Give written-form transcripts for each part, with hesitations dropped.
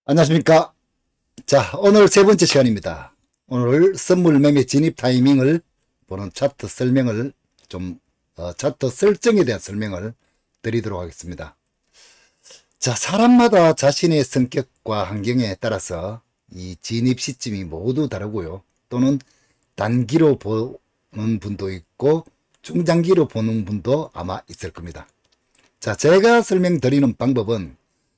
안녕하십니까. 자, 오늘 세 번째 시간입니다. 오늘 선물 매매 진입 타이밍을 보는 차트 설명을 차트 설정에 대한 설명을 드리도록 하겠습니다. 자, 사람마다 자신의 성격과 환경에 따라서 이 진입 시점이 모두 다르고요. 또는 단기로 보는 분도 있고 중장기로 보는 분도 아마 있을 겁니다. 자, 제가 설명드리는 방법은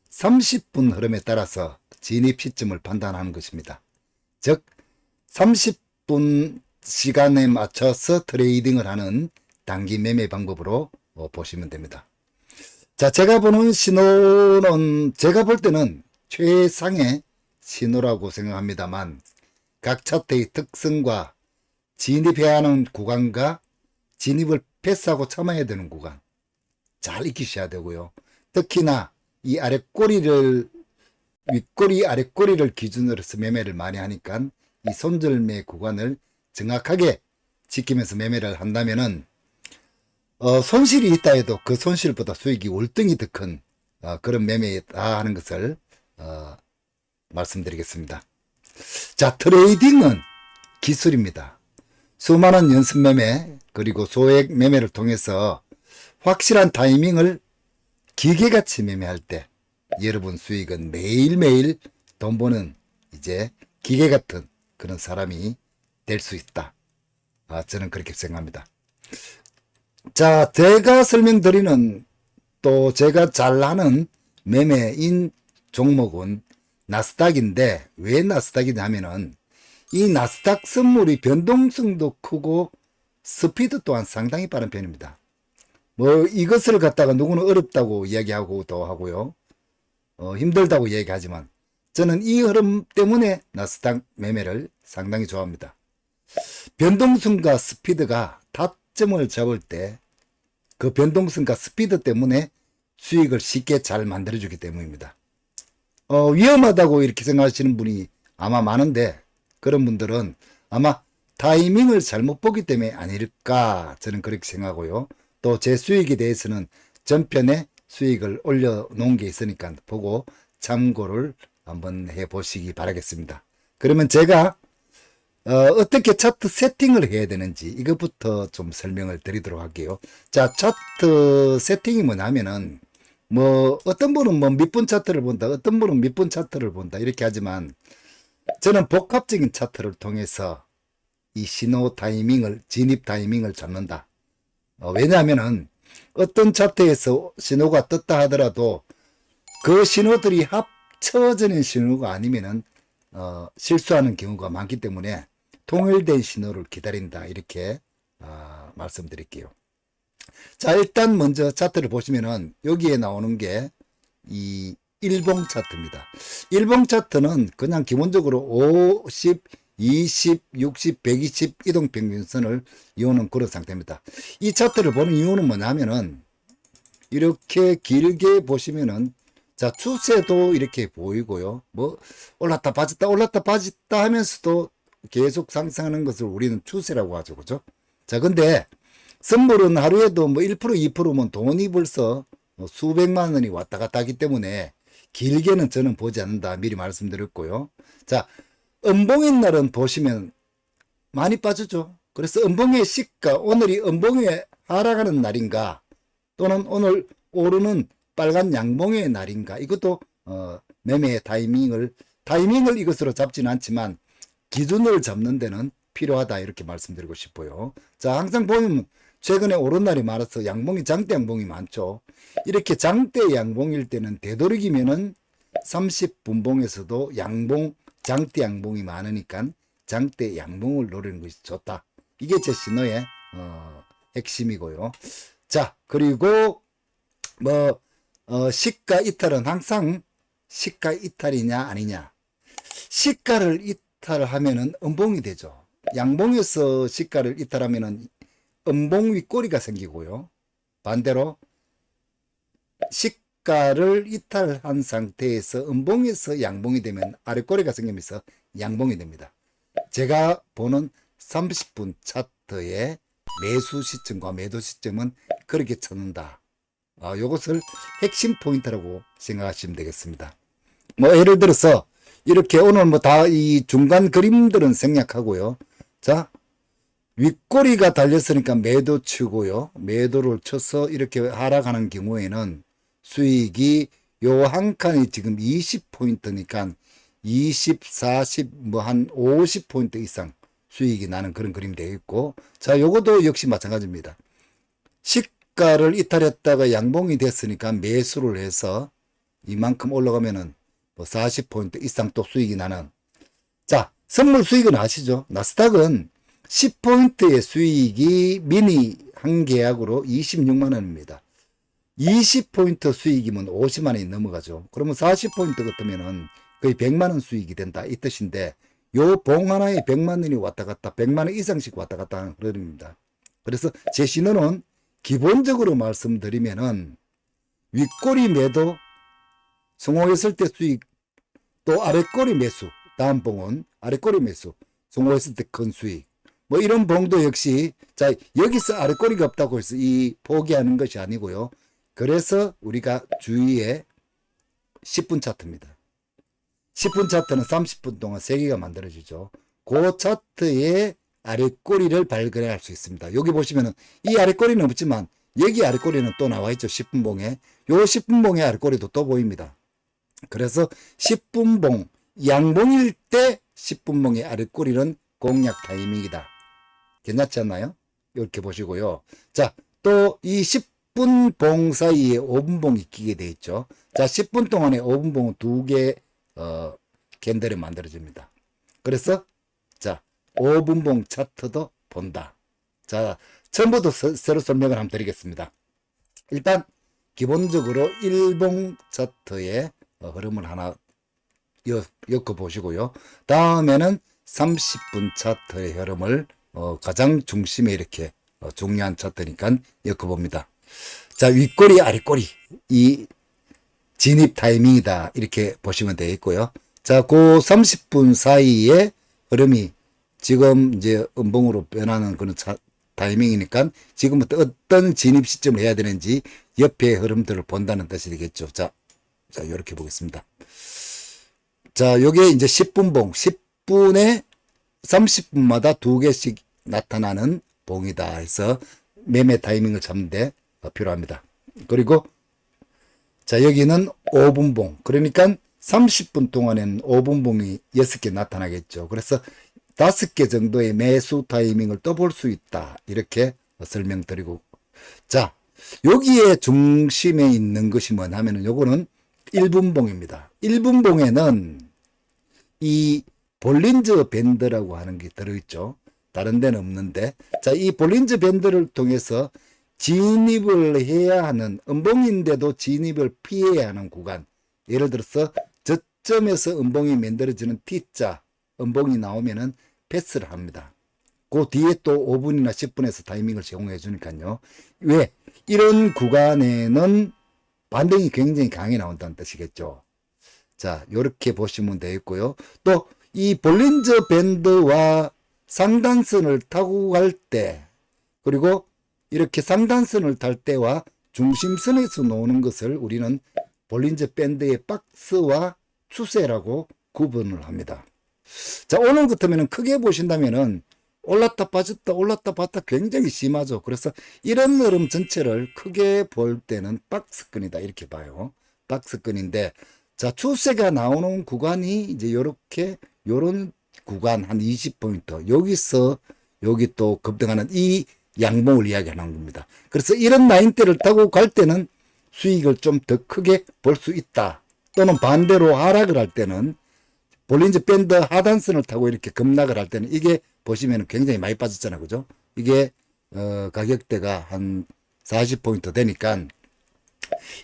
30분 흐름에 따라서 진입 시점을 판단하는 것입니다. 즉 30분 시간에 맞춰서 트레이딩을 하는 단기 매매 방법으로 보시면 됩니다. 자, 제가 보는 신호는 제가 볼 때는 최상의 신호라고 생각합니다만 각 차트의 특성과 진입해야 하는 구간과 진입을 패스하고 참아야 되는 구간 잘 익히셔야 되고요. 특히나 이 윗꼬리 아랫꼬리를 기준으로 해서 매매를 많이 하니까 이 손절매 구간을 정확하게 지키면서 매매를 한다면은 손실이 있다 해도 그 손실보다 수익이 월등히 더 큰 그런 매매다 하는 것을 말씀드리겠습니다. 자, 트레이딩은 기술입니다. 수많은 연습 매매 그리고 소액 매매를 통해서 확실한 타이밍을 기계같이 매매할 때 여러분 수익은 매일매일 돈 버는 이제 기계 같은 그런 사람이 될 수 있다. 저는 그렇게 생각합니다. 자, 제가 설명드리는 또 제가 잘 하는 매매인 종목은 나스닥인데 왜 나스닥이냐면은 이 나스닥 선물이 변동성도 크고 스피드 또한 상당히 빠른 편입니다. 뭐 이것을 갖다가 누구는 어렵다고 이야기하고도 하고요. 힘들다고 얘기하지만 저는 이 흐름 때문에 나스닥 매매를 상당히 좋아합니다. 변동성과 스피드가 타점을 잡을 때 그 변동성과 스피드 때문에 수익을 쉽게 잘 만들어주기 때문입니다. 위험하다고 이렇게 생각하시는 분이 아마 많은데 그런 분들은 아마 타이밍을 잘못 보기 때문에 아닐까 저는 그렇게 생각하고요. 또 제 수익에 대해서는 전편에 수익을 올려놓은 게 있으니까 보고 참고를 한번 해보시기 바라겠습니다. 그러면 제가 어떻게 차트 세팅을 해야 되는지 이것부터 좀 설명을 드리도록 할게요. 자, 차트 세팅이 뭐냐면은 뭐 어떤 분은 뭐 몇 분 차트를 본다, 어떤 분은 몇 분 차트를 본다 이렇게 하지만 저는 복합적인 차트를 통해서 이 신호 타이밍을 진입 타이밍을 잡는다. 왜냐하면은 어떤 차트에서 신호가 떴다 하더라도 그 신호들이 합쳐지는 신호가 아니면은 실수하는 경우가 많기 때문에 통일된 신호를 기다린다 이렇게 말씀드릴게요. 자, 일단 먼저 차트를 보시면은 여기에 나오는 게 이 일봉 차트입니다. 일봉 차트는 그냥 기본적으로 50, 20, 60, 120 이동평균선을 이용하는 그런 상태입니다. 이 차트를 보는 이유는 뭐냐면은 이렇게 길게 보시면은 자, 추세도 이렇게 보이고요. 뭐 올랐다 빠졌다 하면서도 계속 상승하는 것을 우리는 추세라고 하죠. 그죠? 자, 근데 선물은 하루에도 뭐 1%, 2%면 돈이 벌써 수백만 원이 왔다 갔다 하기 때문에 길게는 저는 보지 않는다. 미리 말씀드렸고요. 자, 음봉인 날은 보시면 많이 빠지죠. 그래서 음봉의 시가, 오늘이 음봉에 하락하는 날인가 또는 오늘 오르는 빨간 양봉의 날인가 이것도 매매의 타이밍을 이것으로 잡지는 않지만 기준을 잡는 데는 필요하다 이렇게 말씀드리고 싶어요. 자, 항상 보면 최근에 오른 날이 많아서 양봉이 장대 양봉이 많죠. 이렇게 장대 양봉일 때는 되도록이면은 30분봉에서도 양봉 장대 양봉이 많으니까 장대 양봉을 노리는 것이 좋다. 이게 제 신호의 핵심이고요. 자, 그리고 뭐 시가 이탈은 항상 시가 이탈이냐 아니냐. 시가를 이탈하면은 음봉이 되죠. 양봉에서 시가를 이탈하면은 음봉 윗꼬리가 생기고요. 반대로 시가를 이탈한 상태에서 음봉에서 양봉이 되면 아랫꼬리가 생기면서 양봉이 됩니다. 제가 보는 30분 차트의 매수 시점과 매도 시점은 그렇게 찾는다. 이것을 핵심 포인트라고 생각하시면 되겠습니다. 뭐 예를 들어서 이렇게 오늘 뭐 다 이 중간 그림들은 생략하고요. 자, 윗꼬리가 달렸으니까 매도 치고요. 매도를 쳐서 이렇게 하락하는 경우에는 수익이 요 한 칸이 지금 20포인트니까 20, 40, 뭐 한 50포인트 이상 수익이 나는 그런 그림이 되어 있고, 자, 요것도 역시 마찬가지입니다. 시가를 이탈했다가 양봉이 됐으니까 매수를 해서 이만큼 올라가면은 뭐 40포인트 이상 또 수익이 나는. 자, 선물 수익은 아시죠? 나스닥은 10포인트의 수익이 미니 한 계약으로 26만 원입니다. 20포인트 수익이면 50만 원이 넘어가죠. 그러면 40포인트 같으면은 거의 100만 원 수익이 된다 이 뜻인데, 요 봉 하나에 100만 원이 왔다 갔다 100만 원 이상씩 왔다 갔다 하는 그림입니다. 그래서 제 신호는 기본적으로 말씀드리면은 윗꼬리 매도 성공했을 때 수익, 또 아랫꼬리 매수, 다음 봉은 아랫꼬리 매수 성공했을 때 큰 수익, 뭐 이런 봉도 역시, 자, 여기서 아랫꼬리가 없다고 해서 이 포기하는 것이 아니고요. 그래서 우리가 주위에 10분 차트입니다. 10분 차트는 30분 동안 3개가 만들어지죠. 그 차트의 아랫꼬리를 발견할 수 있습니다. 여기 보시면은 이 아랫꼬리는 없지만 여기 아랫꼬리는 또 나와 있죠. 10분 봉에. 요 10분 봉의 아랫꼬리도 또 보입니다. 그래서 10분 봉, 양봉일 때 10분 봉의 아랫꼬리는 공략 타이밍이다. 괜찮지 않나요? 이렇게 보시고요. 자, 또 이 10분 봉 사이에 5분 봉이 끼게 돼 있죠. 자, 10분 동안에 5분 봉은 2개 캔들이 만들어집니다. 그래서 자, 5분 봉 차트도 본다. 자, 처음부터 새로 설명을 한번 드리겠습니다. 일단 기본적으로 1봉 차트의 흐름을 하나 엮어 보시고요. 다음에는 30분 차트의 흐름을 가장 중심에 이렇게 중요한 차트니까 엮어 봅니다. 자, 윗꼬리 아랫꼬리 이 진입 타이밍이다 이렇게 보시면 되겠고요. 자, 그 30분 사이에 흐름이 지금 이제 음봉으로 변하는 그런 타이밍이니까 지금부터 어떤 진입 시점을 해야 되는지 옆에 흐름들을 본다는 뜻이 되겠죠. 자, 이렇게 보겠습니다. 자, 요게 이제 10분 봉, 10분에 30분마다 2개씩 나타나는 봉이다 해서 매매 타이밍을 잡는데 필요합니다. 그리고 자, 여기는 5분 봉. 그러니까 30분 동안에는 5분 봉이 6개 나타나겠죠. 그래서 5개 정도의 매수 타이밍을 또 볼 수 있다. 이렇게 설명드리고. 자, 여기에 중심에 있는 것이 뭐냐 하면은 요거는 1분 봉입니다. 1분 봉에는 이 볼린저 밴드라고 하는 게 들어있죠. 다른 데는 없는데. 자, 이 볼린저 밴드를 통해서 진입을 해야 하는, 음봉인데도 진입을 피해야 하는 구간, 예를 들어서 저점에서 음봉이 만들어지는 T자 음봉이 나오면은 패스를 합니다. 그 뒤에 또 5분이나 10분에서 타이밍을 제공해 주니까요. 왜? 이런 구간에는 반등이 굉장히 강하게 나온다는 뜻이겠죠. 자, 요렇게 보시면 되겠고요. 또 이 볼린저 밴드와 상단선을 타고 갈 때, 그리고 이렇게 상단선을 탈 때와 중심선에서 노는 것을 우리는 볼린저 밴드의 박스와 추세라고 구분을 합니다. 자, 오늘 같으면 크게 보신다면은 올랐다 빠졌다 올랐다 빠졌다 굉장히 심하죠. 그래서 이런 흐름 전체를 크게 볼 때는 박스권이다 이렇게 봐요. 박스권인데, 자, 추세가 나오는 구간이 이제 요런 구간 한 20포인트, 여기서 여기 또 급등하는 이 양봉을 이야기하는 겁니다. 그래서 이런 라인대를 타고 갈 때는 수익을 좀 더 크게 볼 수 있다. 또는 반대로 하락을 할 때는 볼린저 밴드 하단선을 타고 이렇게 급락을 할 때는 이게 보시면 굉장히 많이 빠졌잖아요. 그죠? 이게 가격대가 한 40포인트 되니까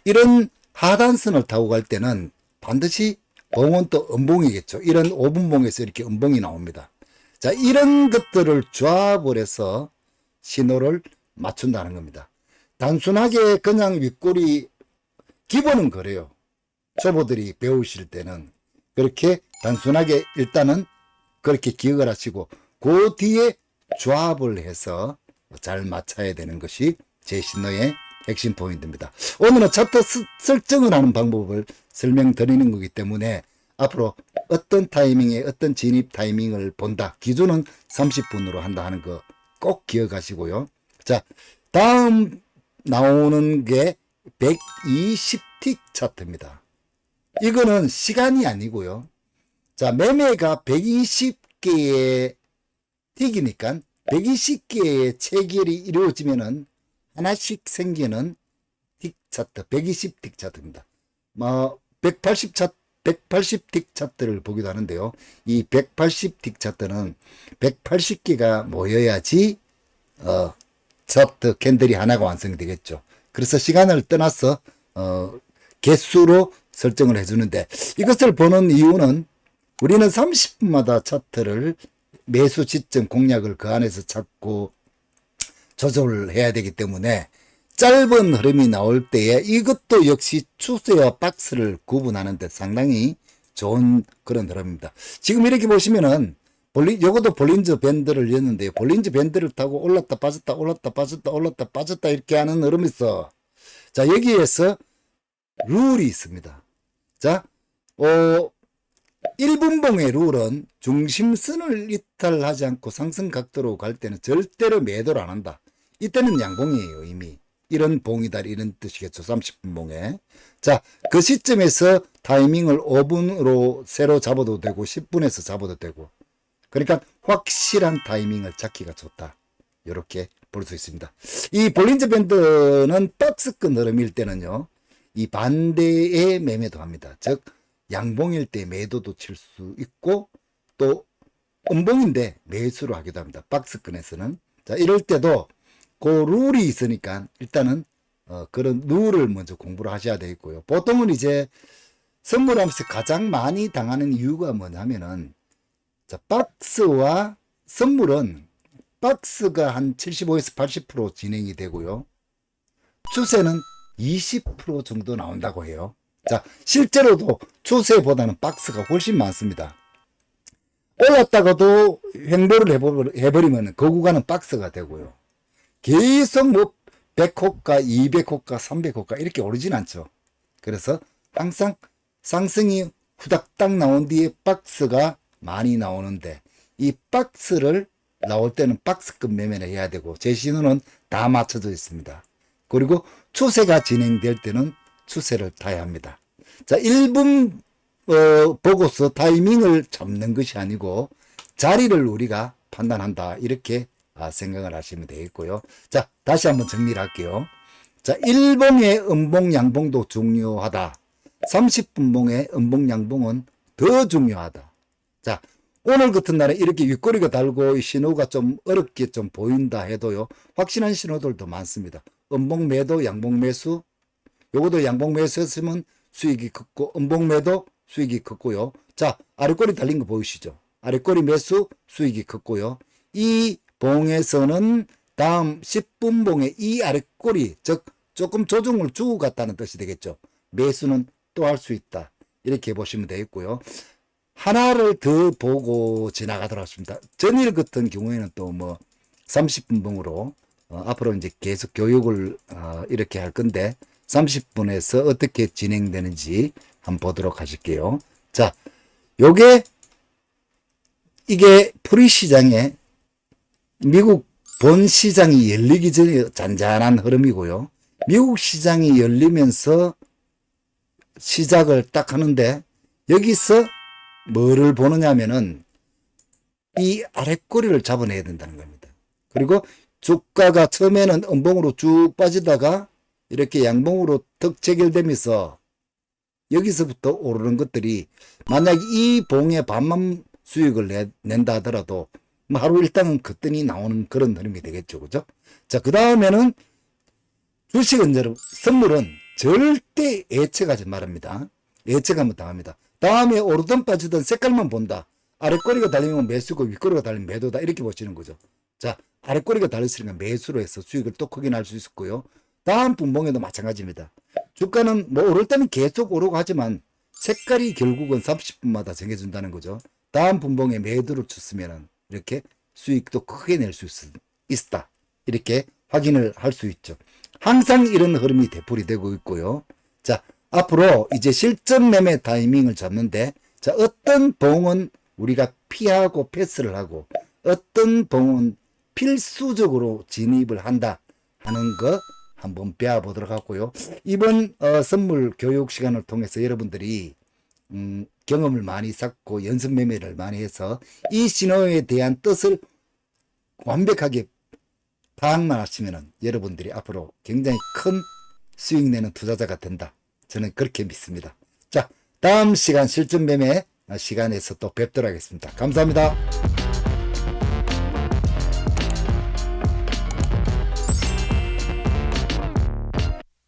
이런 하단선을 타고 갈 때는 반드시 봉은 또 음봉이겠죠. 이런 5분봉에서 이렇게 음봉이 나옵니다. 자, 이런 것들을 조합을 해서 신호를 맞춘다는 겁니다. 단순하게 그냥 윗꼬리, 기본은 그래요. 초보들이 배우실 때는 그렇게 단순하게 일단은 그렇게 기억을 하시고 그 뒤에 조합을 해서 잘 맞춰야 되는 것이 제 신호의 핵심 포인트입니다. 오늘은 차트 설정을 하는 방법을 설명드리는 거기 때문에 앞으로 어떤 타이밍에 어떤 진입 타이밍을 본다. 기준은 30분으로 한다 하는 거 꼭 기억하시고요. 자, 다음 나오는 게 120틱 차트입니다. 이거는 시간이 아니고요. 자, 매매가 120개의 틱이니까 120개의 체결이 이루어지면은 하나씩 생기는 틱 차트, 120틱 차트입니다. 180틱 차트를 보기도 하는데요. 이 180틱 차트는 180개가 모여야지 차트 캔들이 하나가 완성이 되겠죠. 그래서 시간을 떠나서 개수로 설정을 해주는데, 이것을 보는 이유는 우리는 30분마다 차트를 매수 지점 공략을 그 안에서 찾고 조절을 해야 되기 때문에 짧은 흐름이 나올 때에 이것도 역시 추세와 박스를 구분하는 데 상당히 좋은 그런 흐름입니다. 지금 이렇게 보시면은 요것도 볼린저 밴드를 였는데, 볼린저 밴드를 타고 올랐다 빠졌다 올랐다 빠졌다 올랐다 빠졌다 이렇게 하는 흐름이 있어. 자, 여기에서 룰이 있습니다. 자, 1분봉의 룰은 중심선을 이탈하지 않고 상승 각도로 갈 때는 절대로 매도를 안 한다. 이때는 양봉이에요. 이미 이런 봉이다 이런 뜻이겠죠. 30분봉에. 자, 그 시점에서 타이밍을 5분으로 새로 잡아도 되고 10분에서 잡아도 되고, 그러니까 확실한 타이밍을 잡기가 좋다. 이렇게 볼 수 있습니다. 이 볼린저 밴드는 박스권 흐름일 때는요, 이 반대의 매매도 합니다. 즉 양봉일 때 매도도 칠 수 있고, 또 음봉인데 매수로 하기도 합니다. 박스권에서는. 자, 이럴 때도 그 룰이 있으니까 일단은 그런 룰을 먼저 공부를 하셔야 되겠고요. 보통은 이제 선물하면서 가장 많이 당하는 이유가 뭐냐면은, 자, 박스와 선물은 박스가 한 75에서 80% 진행이 되고요. 추세는 20% 정도 나온다고 해요. 자, 실제로도 추세보다는 박스가 훨씬 많습니다. 올랐다가도 횡보를 해버리면 그 구간은 박스가 되고요. 계속 뭐 100호가, 200호가, 300호가 이렇게 오르진 않죠. 그래서 항상 상승이 후닥딱 나온 뒤에 박스가 많이 나오는데, 이 박스를 나올 때는 박스급 매매를 해야 되고, 제 신호는 다 맞춰져 있습니다. 그리고 추세가 진행될 때는 추세를 타야 합니다. 자, 1분 보고서 타이밍을 잡는 것이 아니고 자리를 우리가 판단한다, 이렇게 생각을 하시면 되겠고요. 자, 다시 한번 정리를 할게요. 자, 1봉의 음봉 양봉도 중요하다. 30분봉의 음봉 양봉은 더 중요하다. 자, 오늘 같은 날에 이렇게 윗꼬리가 달고 신호가 좀 어렵게 좀 보인다 해도요, 확실한 신호들도 많습니다. 음봉 매도, 양봉 매수, 요것도 양봉 매수했으면 수익이 컸고, 음봉 매도 수익이 컸고요. 자, 아랫꼬리 달린 거 보이시죠? 아랫꼬리 매수 수익이 컸고요. 이 봉에서는 다음 10분 봉에 이 아랫꼬리, 즉 조금 조정을 주고 갔다는 뜻이 되겠죠. 매수는 또 할 수 있다, 이렇게 보시면 되겠고요. 하나를 더 보고 지나가도록 하겠습니다. 전일 같은 경우에는 또 뭐 30분 봉으로 앞으로 이제 계속 교육을 이렇게 할 건데, 30분에서 어떻게 진행되는지 한번 보도록 하실게요. 자, 이게 프리시장에 미국 본 시장이 열리기 전에 잔잔한 흐름이고요. 미국 시장이 열리면서 시작을 딱 하는데, 여기서 뭐를 보느냐면은 이 아랫꼬리를 잡아내야 된다는 겁니다. 그리고 주가가 처음에는 음봉으로 쭉 빠지다가 이렇게 양봉으로 턱 체결되면서 여기서부터 오르는 것들이, 만약 이 봉의 반만 수익을 낸다 하더라도 하루 일당은 거뜬히 나오는 그런 흐름이 되겠죠. 그죠? 자, 그 다음에는 주식은, 선물은 절대 예측하지 말합니다. 예측하면 당합니다. 다음에 오르든 빠지든 색깔만 본다. 아랫꼬리가 달리면 매수고 윗꼬리가 달리면 매도다, 이렇게 보시는 거죠. 자, 아랫꼬리가 달렸으니까 매수로 해서 수익을 또 크게 날 수 있었고요. 다음 분봉에도 마찬가지입니다. 주가는 뭐 오를 때는 계속 오르고 하지만 색깔이 결국은 30분마다 정해준다는 거죠. 다음 분봉에 매도를 쳤으면 이렇게 수익도 크게 낼 수 있다, 이렇게 확인을 할 수 있죠. 항상 이런 흐름이 되풀이되고 있고요. 자, 앞으로 이제 실전 매매 타이밍을 잡는데, 자, 어떤 봉은 우리가 피하고 패스를 하고, 어떤 봉은 필수적으로 진입을 한다 하는 거 한번 배워보도록 하고요. 이번 선물 교육 시간을 통해서 여러분들이 경험을 많이 쌓고 연습 매매를 많이 해서 이 신호에 대한 뜻을 완벽하게 파악만 하시면은 여러분들이 앞으로 굉장히 큰 수익 내는 투자자가 된다. 저는 그렇게 믿습니다. 자, 다음 시간 실전 매매 시간에서 또 뵙도록 하겠습니다. 감사합니다.